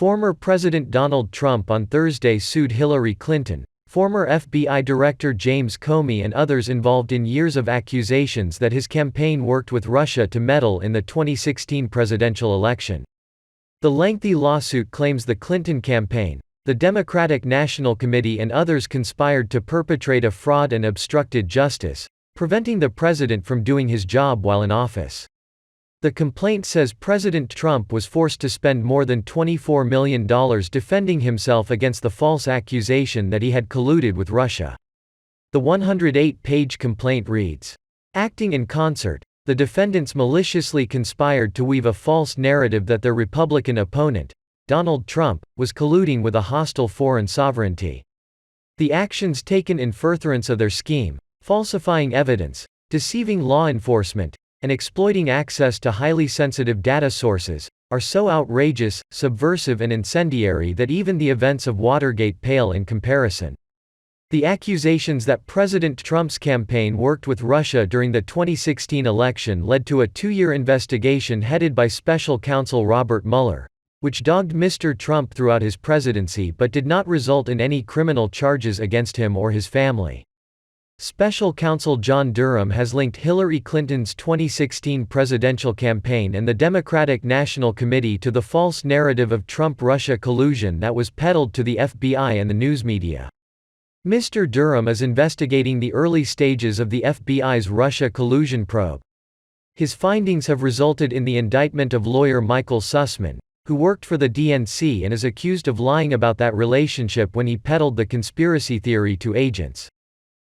Former President Donald Trump on Thursday sued Hillary Clinton, former FBI Director James Comey and others involved in years of accusations that his campaign worked with Russia to meddle in the 2016 presidential election. The lengthy lawsuit claims the Clinton campaign, the Democratic National Committee and others conspired to perpetrate a fraud and obstructed justice, preventing the president from doing his job while in office. The complaint says President Trump was forced to spend more than $24 million defending himself against the false accusation that he had colluded with Russia. The 108-page complaint reads, "Acting in concert, the defendants maliciously conspired to weave a false narrative that their Republican opponent, Donald Trump, was colluding with a hostile foreign sovereignty. The actions taken in furtherance of their scheme, falsifying evidence, deceiving law enforcement, and exploiting access to highly sensitive data sources, are so outrageous, subversive and incendiary that even the events of Watergate pale in comparison." The accusations that President Trump's campaign worked with Russia during the 2016 election led to a 2-year investigation headed by special counsel Robert Mueller, which dogged Mr. Trump throughout his presidency but did not result in any criminal charges against him or his family. Special counsel John Durham has linked Hillary Clinton's 2016 presidential campaign and the Democratic National Committee to the false narrative of Trump-Russia collusion that was peddled to the FBI and the news media. Mr. Durham is investigating the early stages of the FBI's Russia collusion probe. His findings have resulted in the indictment of lawyer Michael Sussman, who worked for the DNC and is accused of lying about that relationship when he peddled the conspiracy theory to agents.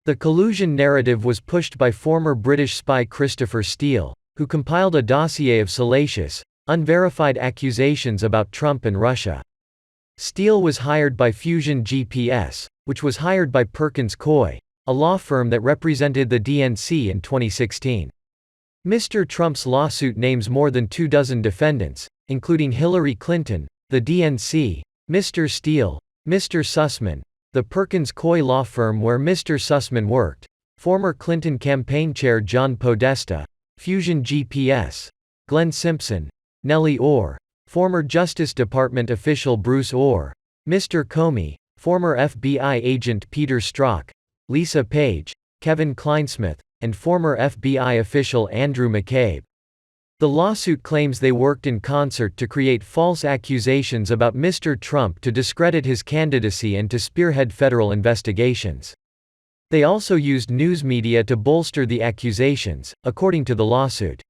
The collusion narrative was pushed by former British spy Christopher Steele, who compiled a dossier of salacious, unverified accusations about Trump and Russia. Steele was hired by Fusion GPS, which was hired by Perkins Coie, a law firm that represented the DNC in 2016. Mr. Trump's lawsuit names more than 24 defendants, including Hillary Clinton, the DNC, Mr. Steele, Mr. Sussman, the Perkins Coie law firm where Mr. Sussman worked, former Clinton campaign chair John Podesta, Fusion GPS, Glenn Simpson, Nellie Ohr, former Justice Department official Bruce Ohr, Mr. Comey, former FBI agent Peter Strzok, Lisa Page, Kevin Kleinsmith, and former FBI official Andrew McCabe. The lawsuit claims they worked in concert to create false accusations about Mr. Trump to discredit his candidacy and to spearhead federal investigations. They also used news media to bolster the accusations, according to the lawsuit.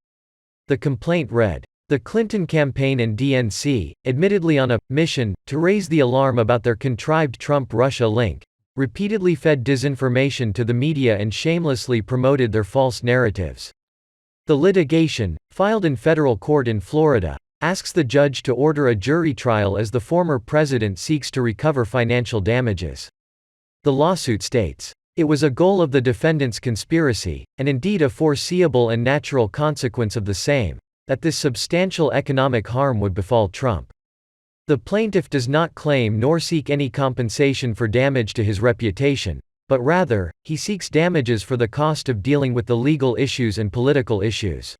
The complaint read, "The Clinton campaign and DNC, admittedly on a mission to raise the alarm about their contrived Trump-Russia link, repeatedly fed disinformation to the media and shamelessly promoted their false narratives." The litigation, filed in federal court in Florida, asks the judge to order a jury trial as the former president seeks to recover financial damages. The lawsuit states, "It was a goal of the defendant's conspiracy, and indeed a foreseeable and natural consequence of the same, that this substantial economic harm would befall Trump." The plaintiff does not claim nor seek any compensation for damage to his reputation, but rather, he seeks damages for the cost of dealing with the legal issues and political issues.